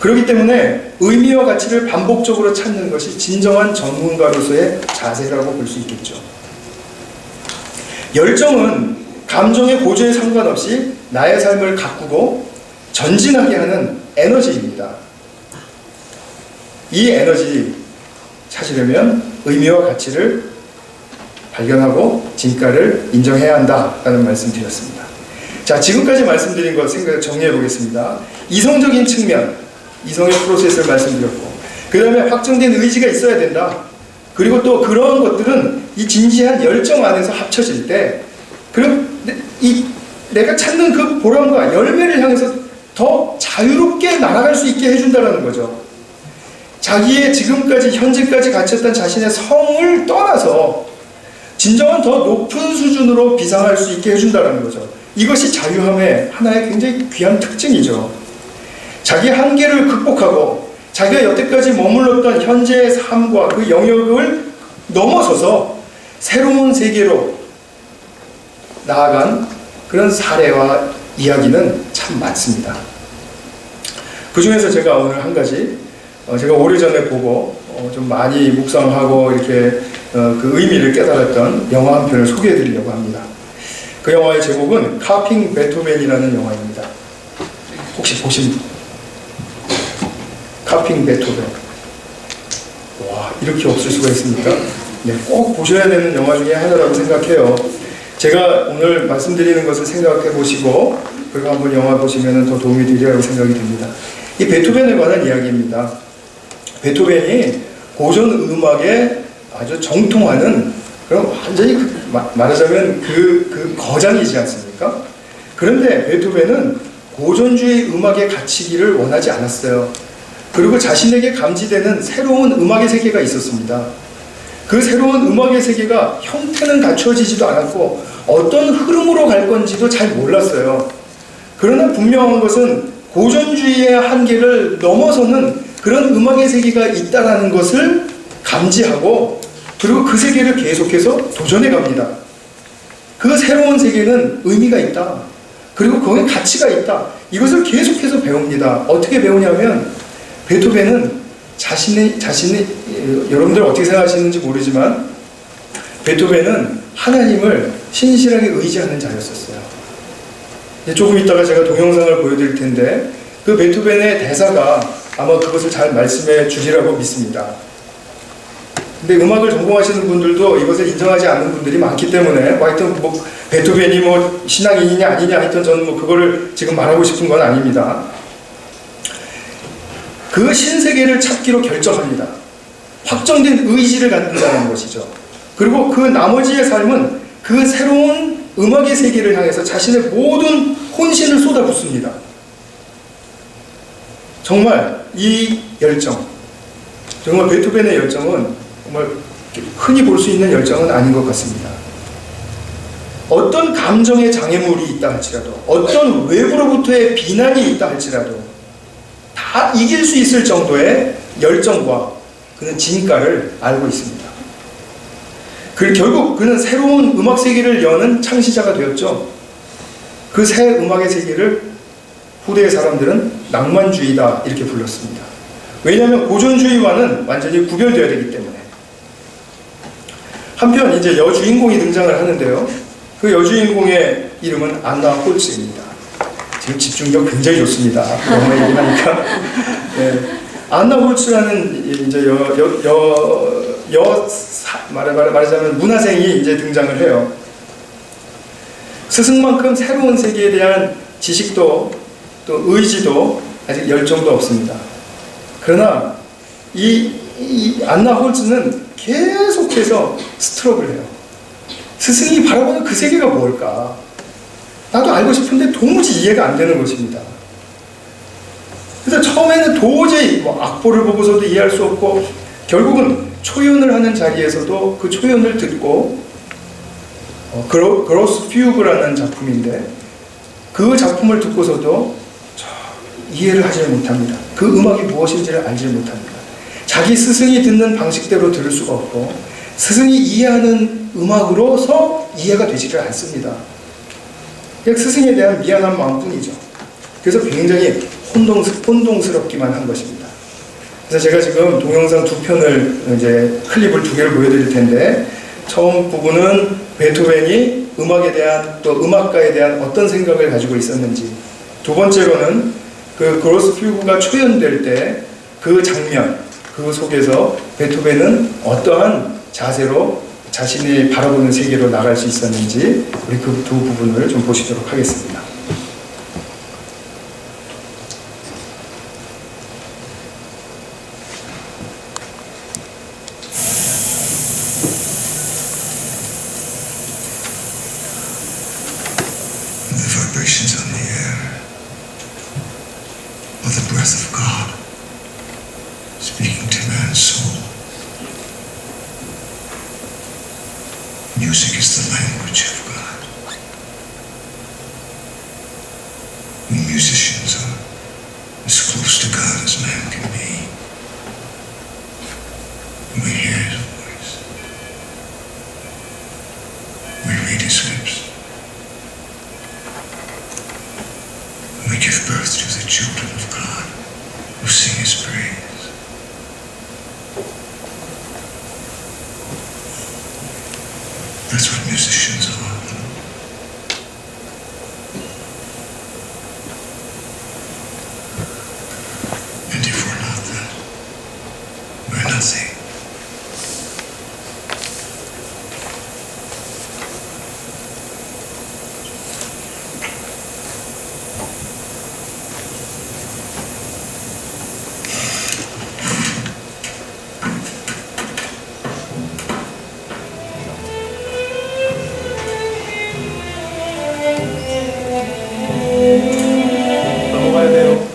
그렇기 때문에 의미와 가치를 반복적으로 찾는 것이 진정한 전문가로서의 자세라고 볼 수 있겠죠. 열정은 감정의 고조에 상관없이 나의 삶을 가꾸고 전진하게 하는 에너지입니다. 이 에너지 찾으려면 의미와 가치를 발견하고 진가를 인정해야 한다라는 말씀 드렸습니다. 자, 지금까지 말씀드린 것 정리해 보겠습니다. 이성적인 측면, 이성의 프로세스를 말씀드렸고, 그 다음에 확정된 의지가 있어야 된다. 그리고 또 그런 것들은 이 진지한 열정 안에서 합쳐질 때, 그럼 내가 찾는 그 보람과 열매를 향해서 더 자유롭게 날아갈 수 있게 해준다는 거죠. 자기의 지금까지 현재까지 갖췄던 자신의 성을 떠나서 진정한 더 높은 수준으로 비상할 수 있게 해준다는 거죠. 이것이 자유함의 하나의 굉장히 귀한 특징이죠. 자기 한계를 극복하고 자기가 여태까지 머물렀던 현재의 삶과 그 영역을 넘어서서 새로운 세계로 나아간 그런 사례와 이야기는 참 많습니다. 그 중에서 제가 오늘 한 가지, 제가 오래전에 보고 좀 많이 묵상하고 이렇게 그 의미를 깨달았던 영화 한 편을 소개해 드리려고 합니다. 그 영화의 제목은 카핑 베토벤이라는 영화입니다. 혹시 보신? 카핑 베토벤. 와, 이렇게 없을 수가 있습니까? 네, 꼭 보셔야 되는 영화 중에 하나라고 생각해요. 제가 오늘 말씀드리는 것을 생각해 보시고 그리고 한번 영화 보시면 더 도움이 되리라고 생각이 듭니다. 이 베토벤에 관한 이야기입니다. 베토벤이 고전 음악에 아주 정통하는 그럼 완전히 말하자면 그 거장이지 않습니까? 그런데 베토벤은 고전주의 음악에 갇히기를 원하지 않았어요. 그리고 자신에게 감지되는 새로운 음악의 세계가 있었습니다. 그 새로운 음악의 세계가 형태는 갖춰지지도 않았고 어떤 흐름으로 갈 건지도 잘 몰랐어요. 그러나 분명한 것은 고전주의의 한계를 넘어서는 그런 음악의 세계가 있다는 것을 감지하고 그리고 그 세계를 계속해서 도전해 갑니다. 그 새로운 세계는 의미가 있다. 그리고 거기에 가치가 있다. 이것을 계속해서 배웁니다. 어떻게 배우냐면 베토벤은 자신이 여러분들 어떻게 생각하시는지 모르지만 베토벤은 하나님을 신실하게 의지하는 자였었어요. 조금 있다가 제가 동영상을 보여드릴 텐데 그 베토벤의 대사가 아마 그것을 잘 말씀해 주리라고 믿습니다. 근데 음악을 전공하시는 분들도 이것을 인정하지 않는 분들이 많기 때문에 하여튼 베토벤이 신앙인이냐 아니냐 하여튼 저는 그거를 지금 말하고 싶은 건 아닙니다. 그 신세계를 찾기로 결정합니다. 확정된 의지를 갖는다는 것이죠. 그리고 그 나머지의 삶은 그 새로운 음악의 세계를 향해서 자신의 모든 혼신을 쏟아붓습니다. 정말 이 열정, 정말 베토벤의 열정은 정말 흔히 볼 수 있는 열정은 아닌 것 같습니다. 어떤 감정의 장애물이 있다 할지라도, 어떤 외부로부터의 비난이 있다 할지라도 다 이길 수 있을 정도의 열정과 그는 진가를 알고 있습니다. 결국 그는 새로운 음악 세계를 여는 창시자가 되었죠. 그 새 음악의 세계를 후대의 사람들은 낭만주의다 이렇게 불렀습니다. 왜냐하면 고전주의와는 완전히 구별되어야 되기 때문에. 한편 이제 여주인공이 등장을 하는데요. 그 여주인공의 이름은 안나 홀츠입니다. 지금 집중력 굉장히 좋습니다. 영화 얘기하니까. 네. 안나 홀츠라는 이제 말하자면 문화생이 이제 등장을 해요. 스승만큼 새로운 세계에 대한 지식도 또 의지도 아직 열정도 없습니다. 그러나 이 안나 홀츠는 계속해서 스트럭을 해요. 스승이 바라보는 그 세계가 뭘까? 나도 알고 싶은데 도무지 이해가 안 되는 것입니다. 그래서 처음에는 도저히 악보를 보고서도 이해할 수 없고 결국은 초연을 하는 자리에서도 그 초연을 듣고 그로스 퓨그라는 작품인데 그 작품을 듣고서도 이해를 하지 못합니다. 그 음악이 무엇인지를 알지 못합니다. 자기 스승이 듣는 방식대로 들을 수가 없고 스승이 이해하는 음악으로서 이해가 되지를 않습니다. 그냥 스승에 대한 미안한 마음뿐이죠. 그래서 굉장히 혼동스럽기만 한 것입니다. 그래서 제가 지금 동영상 두 편을 이제 클립을 두 개를 보여드릴 텐데, 처음 부분은 베토벤이 음악에 대한 또 음악가에 대한 어떤 생각을 가지고 있었는지, 두 번째로는 그 그로스 퓨그가 초연될 때 그 장면, 그 속에서 베토벤은 어떠한 자세로 자신이 바라보는 세계로 나갈 수 있었는지, 우리 그 두 부분을 좀 보시도록 하겠습니다. Vibrations on the air are the breath of God speaking to man's soul. Music is the language of God. We musicians are as close to God as man can be. We hear his voice. We read his lips. We give birth to the children of God who sing his praise. That's what musicians are. And if we're not that, we're nothing. 넘어가야 돼요.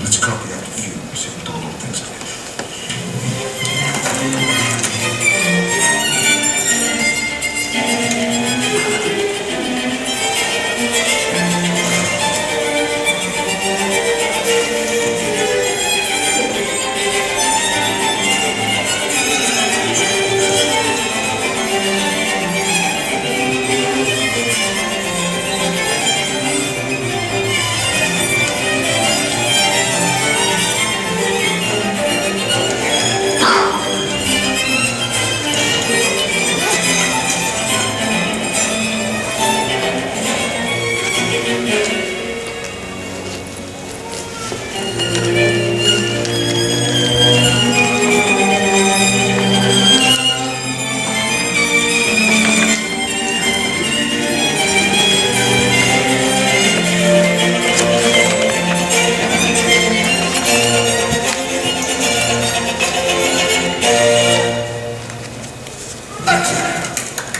Let's copy out a few, see what the little things are.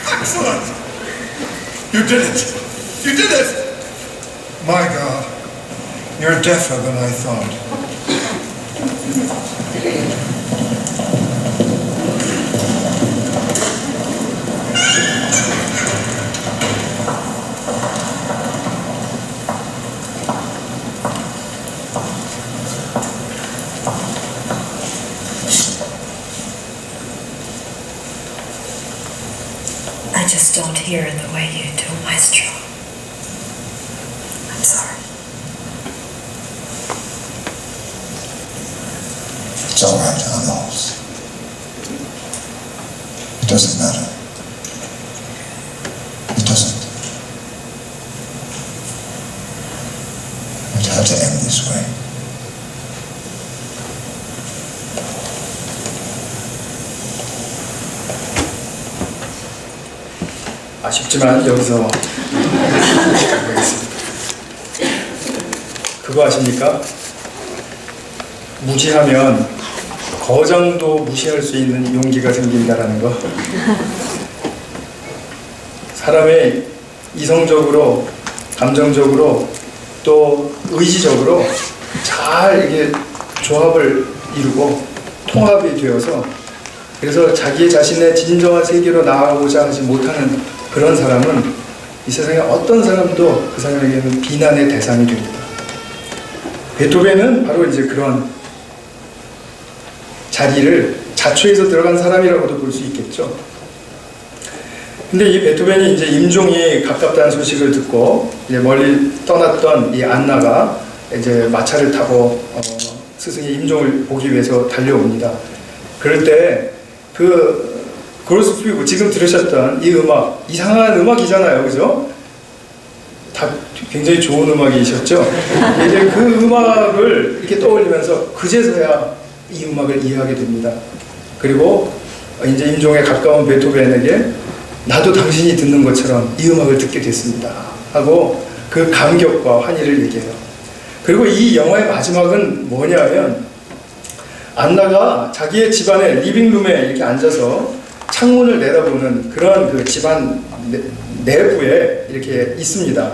Excellent! You did it! You did it! My God, you're deafer than I thought. I just don't hear it the way you do, Maestro. I'm sorry. It's all right, I'm lost. It doesn't matter. It doesn't. It had to end this way. 아쉽지만 여기서 보겠습니다. 그거 아십니까? 무지하면 거장도 무시할 수 있는 용기가 생긴다라는 거. 사람의 이성적으로, 감정적으로, 또 의지적으로 잘 이게 조합을 이루고 통합이 되어서, 그래서 자기 자신의 진정한 세계로 나아가고자 하지 못하는 그런 사람은 이 세상에 어떤 사람도 그 사람에게는 비난의 대상이 됩니다. 베토벤은 바로 이제 그런 자리를 자초해서 들어간 사람이라고도 볼 수 있겠죠. 근데 이 베토벤이 이제 임종이 가깝다는 소식을 듣고 이제 멀리 떠났던 이 안나가 이제 마차를 타고 스승의 임종을 보기 위해서 달려옵니다. 그럴 때 그로스피고 지금 들으셨던 이 음악, 이상한 음악이잖아요, 그죠? 다 굉장히 좋은 음악이셨죠? 이제 그 음악을 이렇게 떠올리면서 그제서야 이 음악을 이해하게 됩니다. 그리고 이제 임종에 가까운 베토벤에게 나도 당신이 듣는 것처럼 이 음악을 듣게 됐습니다 하고 그 감격과 환희를 얘기해요. 그리고 이 영화의 마지막은 뭐냐면 안나가 자기의 집안의 리빙룸에 이렇게 앉아서 창문을 내다보는 그런 그 집안 내부에 이렇게 있습니다.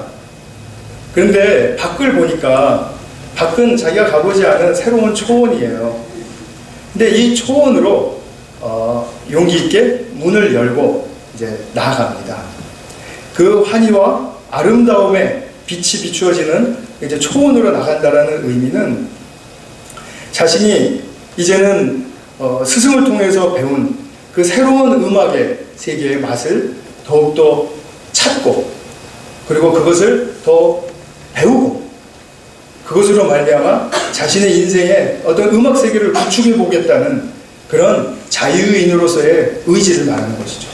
그런데 밖을 보니까 밖은 자기가 가보지 않은 새로운 초원이에요. 근데 이 초원으로 용기 있게 문을 열고 이제 나아갑니다. 그 환희와 아름다움에 빛이 비추어지는 이제 초원으로 나간다라는 의미는 자신이 이제는 스승을 통해서 배운 그 새로운 음악의 세계의 맛을 더욱더 찾고, 그리고 그것을 더 배우고, 그것으로 말미암아 자신의 인생의 어떤 음악 세계를 구축해 보겠다는 그런 자유인으로서의 의지를 말하는 것이죠.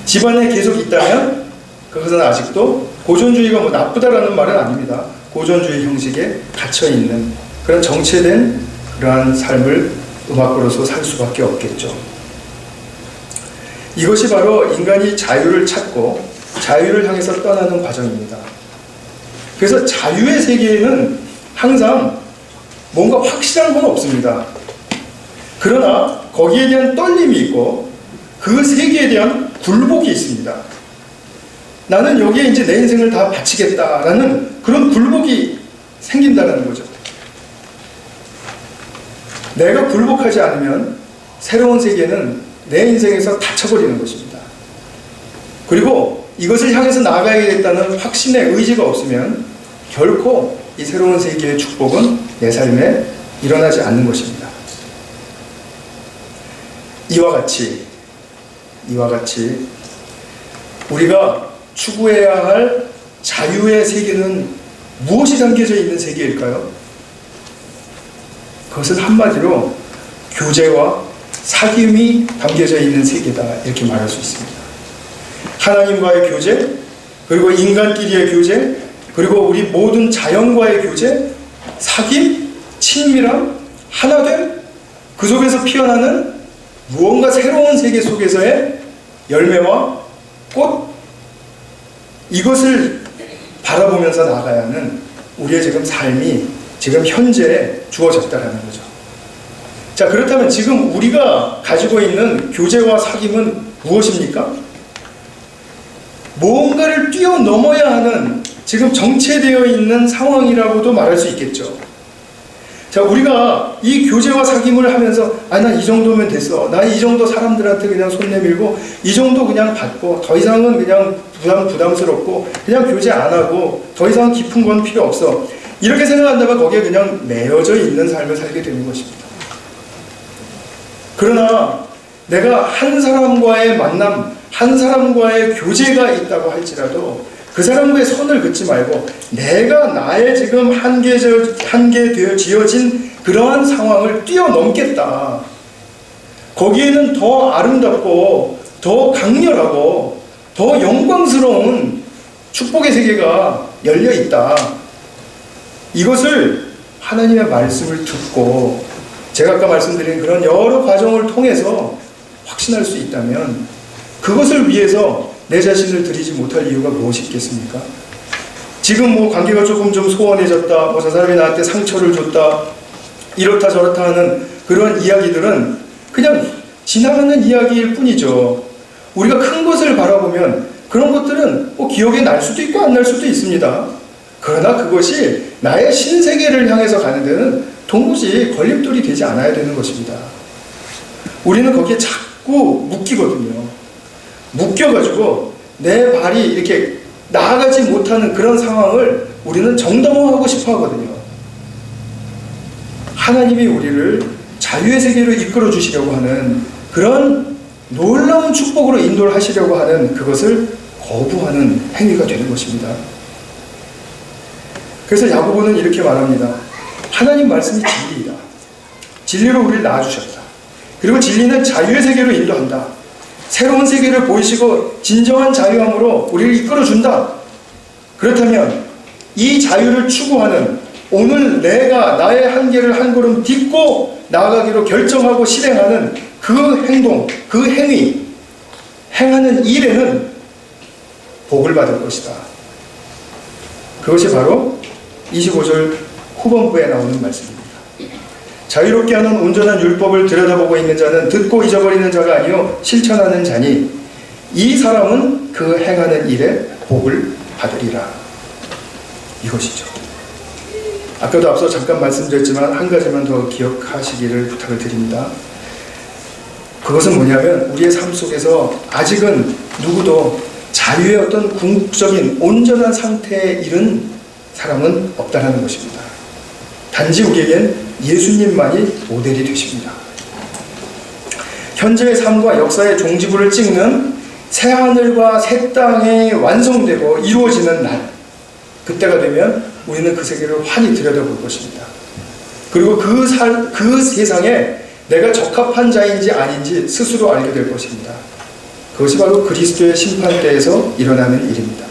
집안에 계속 있다면 그것은 아직도 고전주의가 뭐 나쁘다라는 말은 아닙니다. 고전주의 형식에 갇혀있는 그런 정체된 그러한 삶을 음악으로서 살 수밖에 없겠죠. 이것이 바로 인간이 자유를 찾고 자유를 향해서 떠나는 과정입니다. 그래서 자유의 세계에는 항상 뭔가 확실한 건 없습니다. 그러나 거기에 대한 떨림이 있고 그 세계에 대한 굴복이 있습니다. 나는 여기에 이제 내 인생을 다 바치겠다라는 그런 굴복이 생긴다는 거죠. 내가 굴복하지 않으면 새로운 세계는 내 인생에서 닫혀버리는 것입니다. 그리고 이것을 향해서 나아가야겠다는 확신의 의지가 없으면 결코 이 새로운 세계의 축복은 내 삶에 일어나지 않는 것입니다. 이와 같이 우리가 추구해야 할 자유의 세계는 무엇이 담겨져 있는 세계일까요? 그것은 한마디로 교제와 사귐이 담겨져 있는 세계다, 이렇게 말할 수 있습니다. 하나님과의 교제, 그리고 인간끼리의 교제, 그리고 우리 모든 자연과의 교제, 사귐, 친밀함, 하나됨, 그 속에서 피어나는 무언가 새로운 세계 속에서의 열매와 꽃, 이것을 바라보면서 나아가야 하는 우리의 지금 삶이 지금 현재 주어졌다는 거죠. 자, 그렇다면 지금 우리가 가지고 있는 교제와 사귐은 무엇입니까? 무언가를 뛰어넘어야 하는 지금 정체되어 있는 상황이라고도 말할 수 있겠죠. 자, 우리가 이 교제와 사귐을 하면서 난 이 정도면 됐어, 난 이 정도 사람들한테 그냥 손 내밀고 이 정도 그냥 받고 더 이상은 그냥 부담스럽고 그냥 교제 안 하고 더 이상 깊은 건 필요 없어, 이렇게 생각한다면 거기에 그냥 매여져 있는 삶을 살게 되는 것입니다. 그러나 내가 한 사람과의 만남, 한 사람과의 교제가 있다고 할지라도 그 사람과의 선을 긋지 말고 내가 나의 지금 한계되어 지어진 그러한 상황을 뛰어넘겠다, 거기에는 더 아름답고 더 강렬하고 더 영광스러운 축복의 세계가 열려있다, 이것을 하나님의 말씀을 듣고 제가 아까 말씀드린 그런 여러 과정을 통해서 확신할 수 있다면 그것을 위해서 내 자신을 드리지 못할 이유가 무엇이 있겠습니까? 지금 관계가 조금 좀 소원해졌다, 저 사람이 나한테 상처를 줬다, 이렇다 저렇다 하는 그런 이야기들은 그냥 지나가는 이야기일 뿐이죠. 우리가 큰 것을 바라보면 그런 것들은 기억에 날 수도 있고 안 날 수도 있습니다. 그러나 그것이 나의 신세계를 향해서 가는 데는 도무지 걸림돌이 되지 않아야 되는 것입니다. 우리는 거기에 자꾸 묶이거든요. 묶여가지고 내 발이 이렇게 나아가지 못하는 그런 상황을 우리는 정당화하고 싶어 하거든요. 하나님이 우리를 자유의 세계로 이끌어 주시려고 하는 그런 놀라운 축복으로 인도를 하시려고 하는 그것을 거부하는 행위가 되는 것입니다. 그래서 야고보는 이렇게 말합니다. 하나님 말씀이 진리이다. 진리로 우리를 낳아주셨다. 그리고 진리는 자유의 세계로 인도한다. 새로운 세계를 보이시고 진정한 자유함으로 우리를 이끌어준다. 그렇다면 이 자유를 추구하는 오늘 내가 나의 한계를 한 걸음 딛고 나아가기로 결정하고 실행하는 그 행동, 그 행위, 행하는 일에는 복을 받을 것이다. 그것이 바로 25절 후반부에 나오는 말씀입니다. 자유롭게 하는 온전한 율법을 들여다보고 있는 자는 듣고 잊어버리는 자가 아니요 실천하는 자니 이 사람은 그 행하는 일에 복을 받으리라. 이것이죠. 아까도 앞서 잠깐 말씀드렸지만 한 가지만 더 기억하시기를 부탁을 드립니다. 그것은 뭐냐면 우리의 삶 속에서 아직은 누구도 자유의 어떤 궁극적인 온전한 상태에 이른 사람은 없다는 것입니다. 단지 우리에겐 예수님만이 모델이 되십니다. 현재의 삶과 역사의 종지부를 찍는 새하늘과 새 땅이 완성되고 이루어지는 날, 그때가 되면 우리는 그 세계를 환히 들여다볼 것입니다. 그리고 그 세상에 내가 적합한 자인지 아닌지 스스로 알게 될 것입니다. 그것이 바로 그리스도의 심판대에서 일어나는 일입니다.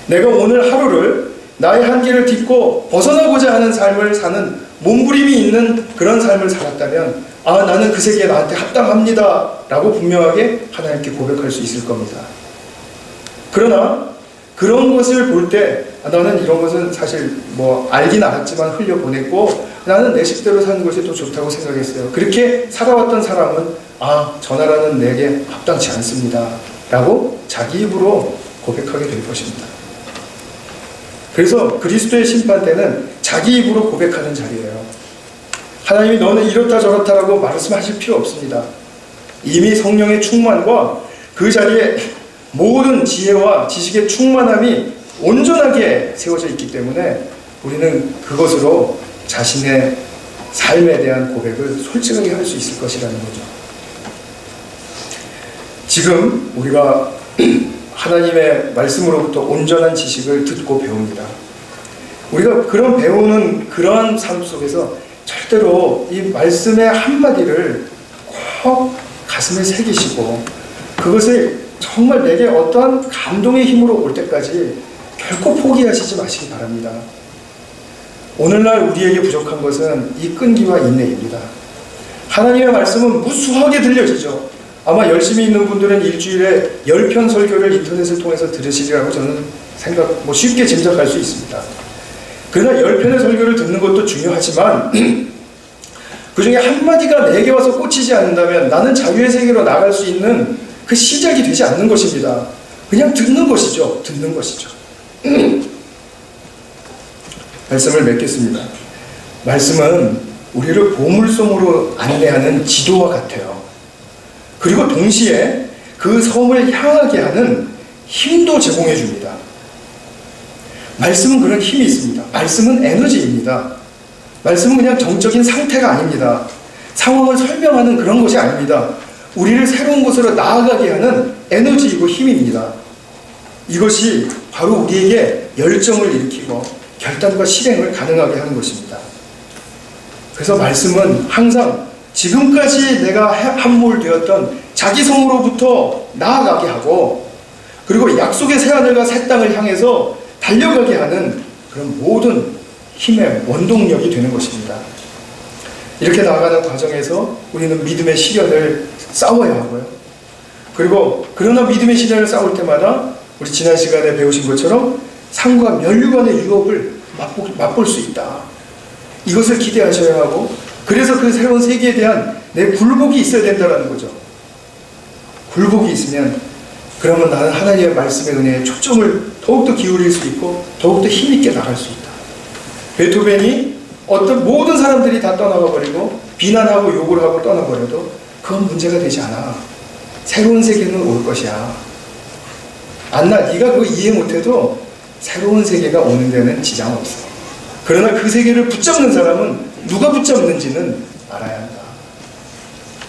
내가 오늘 하루를 나의 한계를 딛고 벗어나고자 하는 삶을 사는 몸부림이 있는 그런 삶을 살았다면 나는 그 세계에 나한테 합당합니다 라고 분명하게 하나님께 고백할 수 있을 겁니다. 그러나 그런 것을 볼 때 나는 이런 것은 사실 알긴 알았지만 흘려보냈고 나는 내 식대로 사는 것이 더 좋다고 생각했어요. 그렇게 살아왔던 사람은 저 나라는 내게 합당치 않습니다 라고 자기 입으로 고백하게 될 것입니다. 그래서 그리스도의 심판 때는 자기 입으로 고백하는 자리예요. 하나님이 너는 이렇다 저렇다라고 말씀하실 필요 없습니다. 이미 성령의 충만과 그 자리에 모든 지혜와 지식의 충만함이 온전하게 세워져 있기 때문에 우리는 그것으로 자신의 삶에 대한 고백을 솔직하게 할 수 있을 것이라는 거죠. 지금 우리가 하나님의 말씀으로부터 온전한 지식을 듣고 배웁니다. 우리가 그런 배우는 그러한 삶 속에서 절대로 이 말씀의 한마디를 꼭 가슴에 새기시고 그것을 정말 내게 어떠한 감동의 힘으로 올 때까지 결코 포기하시지 마시기 바랍니다. 오늘날 우리에게 부족한 것은 이 끈기와 인내입니다. 하나님의 말씀은 무수하게 들려지죠. 아마 열심히 있는 분들은 일주일에 10편 설교를 인터넷을 통해서 들으시리라고 저는 쉽게 짐작할 수 있습니다. 그러나 10편의 설교를 듣는 것도 중요하지만 그 중에 한마디가 내게 와서 꽂히지 않는다면 나는 자유의 세계로 나갈 수 있는 그 시작이 되지 않는 것입니다. 그냥 듣는 것이죠. 듣는 것이죠. 말씀을 맺겠습니다. 말씀은 우리를 보물섬으로 안내하는 지도와 같아요. 그리고 동시에 그 섬을 향하게 하는 힘도 제공해 줍니다. 말씀은 그런 힘이 있습니다. 말씀은 에너지입니다. 말씀은 그냥 정적인 상태가 아닙니다. 상황을 설명하는 그런 것이 아닙니다. 우리를 새로운 곳으로 나아가게 하는 에너지이고 힘입니다. 이것이 바로 우리에게 열정을 일으키고 결단과 실행을 가능하게 하는 것입니다. 그래서 말씀은 항상 지금까지 내가 함몰되었던 자기성으로부터 나아가게 하고 그리고 약속의 새하늘과 새 땅을 향해서 달려가게 하는 그런 모든 힘의 원동력이 되는 것입니다. 이렇게 나아가는 과정에서 우리는 믿음의 시련을 싸워야 하고요. 그리고 그러나 믿음의 시련을 싸울 때마다 우리 지난 시간에 배우신 것처럼 상과 면류관의 유혹을 맛볼 수 있다. 이것을 기대하셔야 하고, 그래서 그 새로운 세계에 대한 내 굴복이 있어야 된다는 거죠. 굴복이 있으면 그러면 나는 하나님의 말씀의 은혜에 초점을 더욱더 기울일 수 있고 더욱더 힘있게 나갈 수 있다. 베토벤이 어떤 모든 사람들이 다 떠나가 버리고 비난하고 욕을 하고 떠나버려도 그건 문제가 되지 않아. 새로운 세계는 올 것이야. 안나, 네가 그거 이해 못해도 새로운 세계가 오는 데는 지장 없어. 그러나 그 세계를 붙잡는 사람은 누가 붙잡는지는 알아야 한다.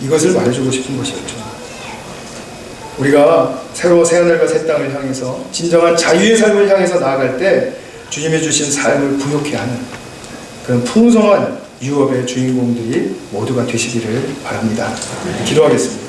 이것을 말해주고 싶은 것이었죠. 우리가 새로 새하늘과 새 땅을 향해서 진정한 자유의 삶을 향해서 나아갈 때 주님이 주신 삶을 부욕해 하는 그런 풍성한 유업의 주인공들이 모두가 되시기를 바랍니다. 기도하겠습니다.